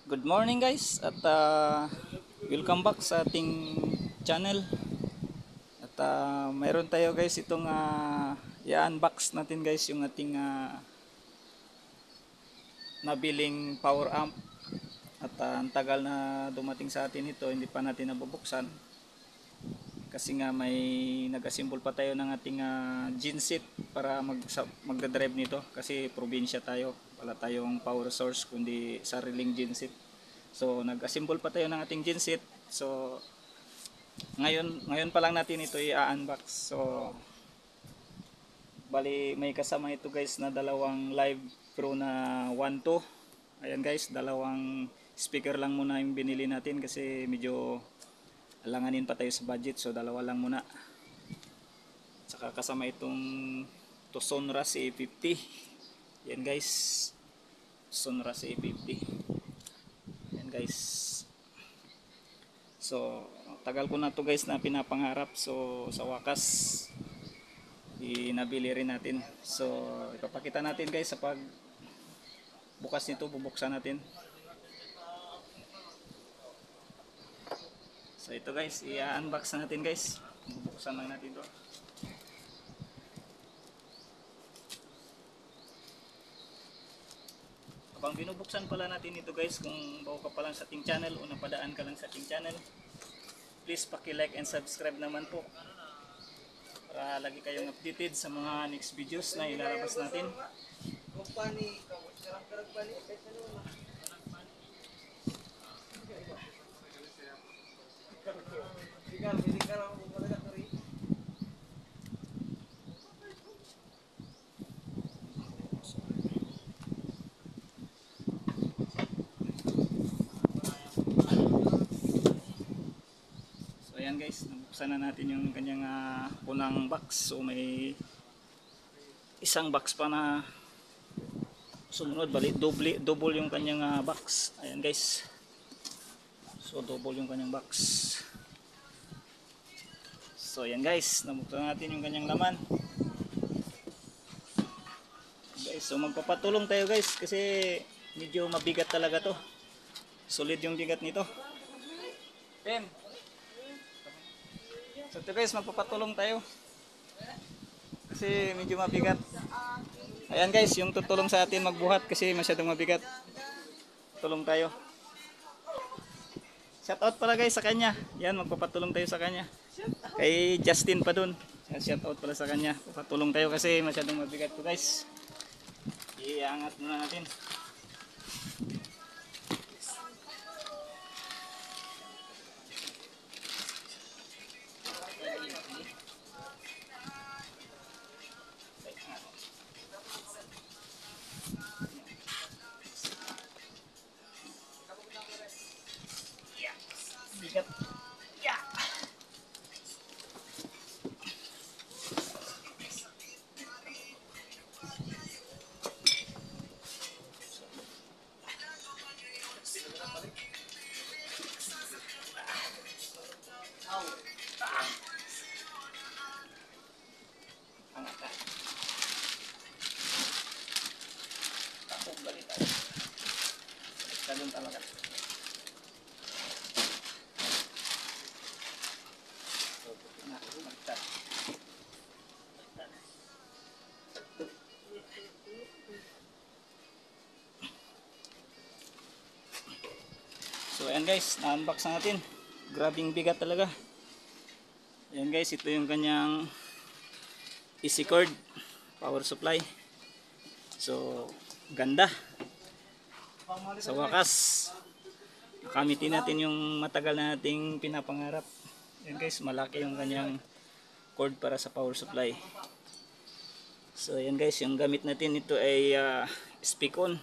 Good morning guys at welcome back sa ating channel. At mayroon tayo guys itong i-unbox natin guys yung ating nabiling power amp. At ang tagal na dumating sa atin ito, hindi pa natin nabubuksan. Kasi nga may nag-assemble pa tayo ng ating genset para magdadrive nito. Kasi probinsya tayo, wala tayong power source kundi sariling genset. So nag-assemble pa tayo ng ating genset. So ngayon pa lang natin ito i-unbox. So bali may kasama ito guys na dalawang Live Pro na 1.2. Ayan guys, dalawang speaker lang muna yung binili natin kasi medyo alanganin pa tayo sa budget, so dalawa lang muna. Saka kasama itong Sonora C50. Yan guys, Sonora C50. Yan guys. So tagal ko na to guys na pinapangarap, so sa wakas nabili rin natin. So ipapakita natin guys sa pag bukas nito, bubuksan natin. So ito guys, i-unbox na natin guys. Bubuksan lang natin ito. Habang binubuksan pala natin ito guys, kung bago ka pa lang sa ating channel o napadaan ka lang sa ating channel, please paki-like and subscribe naman po para lagi kayong updated sa mga next videos na ilalabas natin. So ayan guys, nabuksan na natin yung kanyang unang box. So may isang box pa na sumunod, bali double yung kanyang box. Ayan guys, so double yung kanyang box. So ayan guys, nabuksan natin yung kanyang laman guys. So magpapatulong tayo guys kasi medyo mabigat talaga to, solid yung bigat nito. Pen, so ito guys, magpapatulong tayo kasi medyo mabigat. Ayan guys, yung tutulong sa atin magbuhat kasi masyadong mabigat. Tulong tayo. Shout out pala guys sa kanya. Yan, magpapatulong tayo sa kanya. Kay Justin pa dun. Shout out pala sa kanya. Papatulong tayo kasi masyadong mabigat to guys. Iangat muna natin. Bigat. Yeah. Angat. Tapos balik tayo. Ganun talaga. So ayan guys, na-unbox na natin. Grabing bigat talaga. Ayan guys, ito yung kanyang AC cord power supply. So ganda. Sa wakas nakamitin natin yung matagal na nating pinapangarap. Ayan guys, malaki yung kanyang cord para sa power supply. So ayan guys, yung gamit natin ito ay speak on.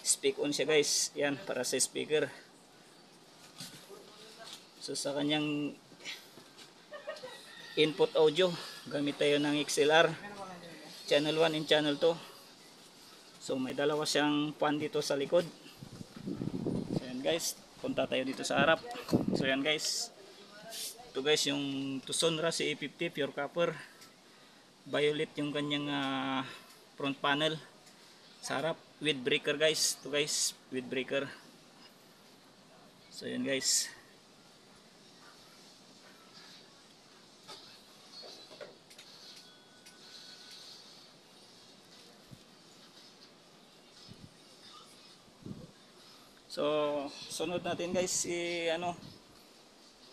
Speak on siya guys. Yan, para sa speaker. So sa kanyang input audio, gamit tayo ng XLR channel 1 and channel 2. So may dalawa siyang fan dito sa likod. So yan guys, punta tayo dito sa harap. So yan guys, ito guys yung Sonora C50 pure copper. Violet yung kanyang front panel sa harap with breaker guys. Ito guys, with breaker. So yan guys. So sunod natin guys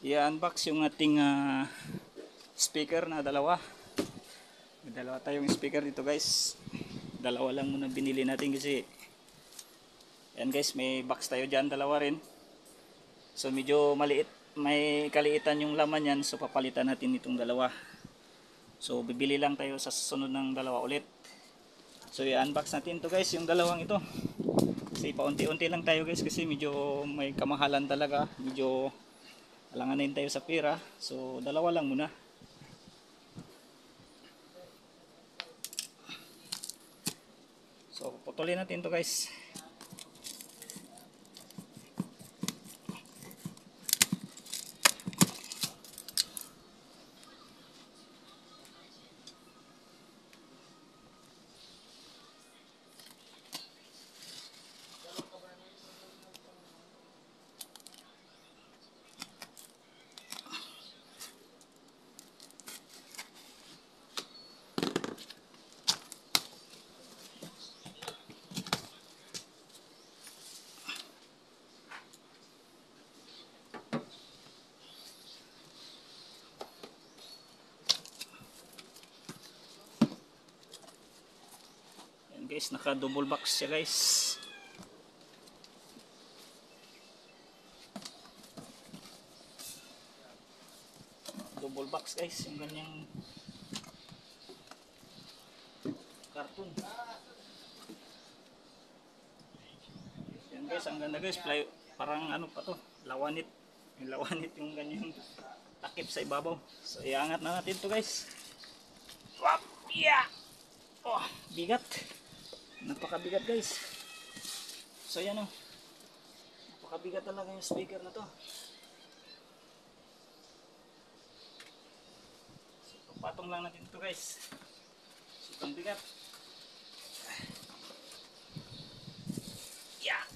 i-unbox yung ating speaker na dalawa. May dalawa tayong speaker dito guys. Dalawa lang muna binili natin kasi yan guys, may box tayo dyan, dalawa rin. So medyo maliit, may kaliitan yung laman yan, so papalitan natin itong dalawa. So bibili lang tayo sa susunod ng dalawa ulit. So i-unbox natin to guys, yung dalawang ito. Kasi paunti-unti lang tayo guys kasi medyo may kamahalan talaga. Medyo alanganin tayo sa pera. So dalawa lang muna. So putulin natin to guys. Guys, naka double box siya guys. Double box guys, yung ganyang karton. Yan guys, ang ganda guys, parang ano pa to, lawanit. Yung lawanit yung ganyang takip sa ibabaw. So iangat na natin to guys. Wap! Yeah! Oh, bigat. Napakabigat guys. So yan o. Napakabigat talaga yung speaker na to. So patong lang natin ito guys. Sobrang bigat. Yeah.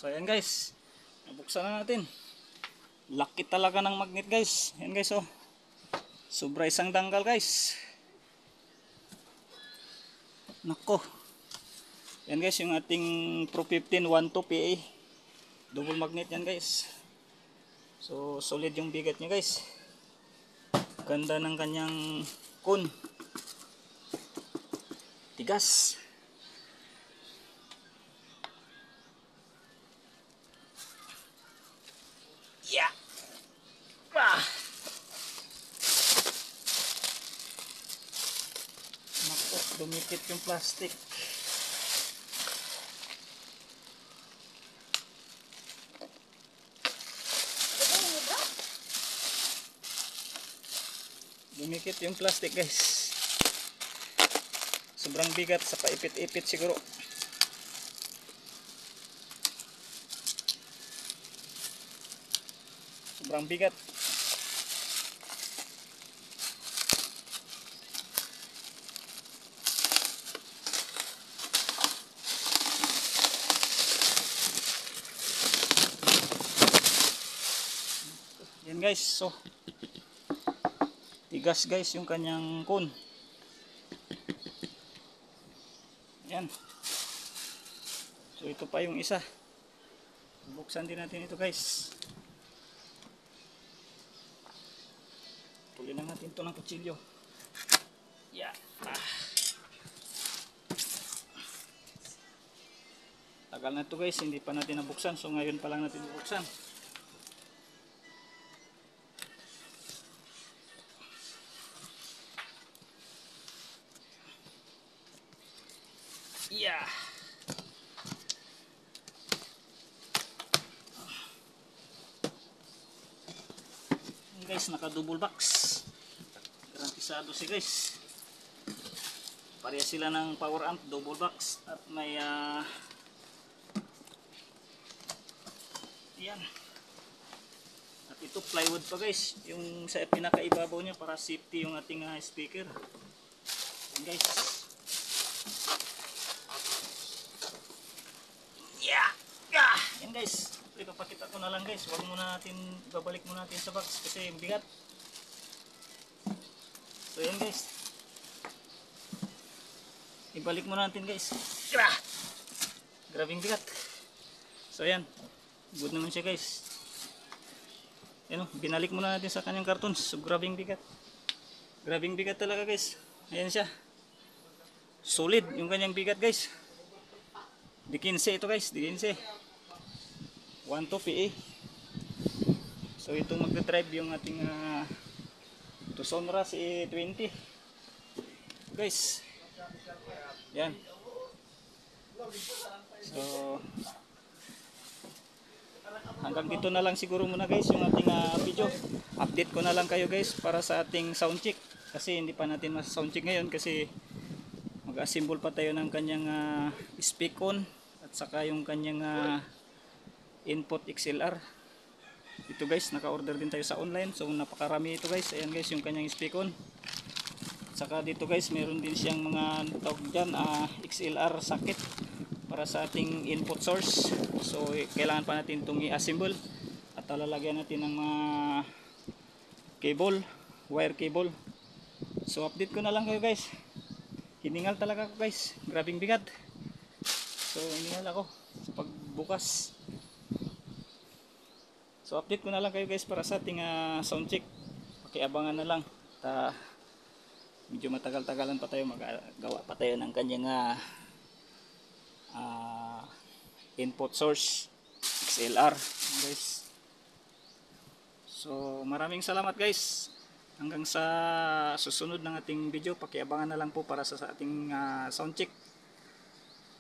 So ayan guys, nabuksan na natin. Laki talaga ng magnet guys. Ayan guys oh. Sobra isang dangkal guys. Nako. Ayan guys yung ating Pro 15 12 PA. Double magnet yan guys. So solid yung bigat niya guys. Ganda ng kanyang kun. Tigas. Yeah. Ah. Nako, dumikit yung plastic. Dumikit yung plastic guys. Sobrang bigat sa paipit-ipit siguro. Sobrang bigat. Yan guys, so tigas guys yung kanyang kun. Yan. So ito pa yung isa. Buksan din natin ito guys. Tuloy na natin ito ng kutsilyo. Yeah. Tagal na ito guys, hindi pa natin nabuksan. So ngayon pa lang natin bubuksan. Yeah. Guys, naka double box. Garantisado si guys. Pareha sila ng power amp, double box at may yan. At ito ito plywood pa guys, yung sa pinakaibabaw niya para safety yung ating speaker. Yan guys. Yeah. Yan guys. Ipapakita ko na lang guys. Huwag muna natin, babalik muna natin sa box kasi bigat. So yan guys. Ibalik muna natin guys. Grabing bigat. So yan. Good naman siya guys. Yan o, binalik muna natin sa kanyang cartons. So grabing bigat. Grabing bigat talaga guys. Ayan siya. Solid yung kanyang bigat guys. Di 15 ito guys. Di 15. 1 to PA. So itong magdadrive yung ating Tucson si 20 guys. Yan. So hanggang dito na lang siguro muna guys yung ating video. Update ko na lang kayo guys para sa ating sound check. Kasi hindi pa natin mas sound check ngayon kasi mag-assemble pa tayo ng kanyang speak on at saka yung kanyang input XLR. Ito guys, naka-order din tayo sa online. So napakarami ito guys. Ayan guys yung kanyang speak on. At saka dito guys, meron din siyang mga tawag dyan, XLR socket para sa ating input source. So kailangan pa natin itong i-assemble at lalagyan natin ng mga cable, wire cable. So update ko na lang kayo guys. Hiningal talaga ako guys, grabing bigat. So hiningal ako sa pagbukas. So update ko na lang kayo guys para sa ating sound check. Pakiabangan na lang. Medyo matagal-tagalan pa tayo, magagawa pa tayo ng kanyang input source XLR guys. So maraming salamat guys. Hanggang sa susunod ng ating video, pakiabangan na lang po para sa ating sound check.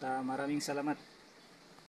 Maraming salamat.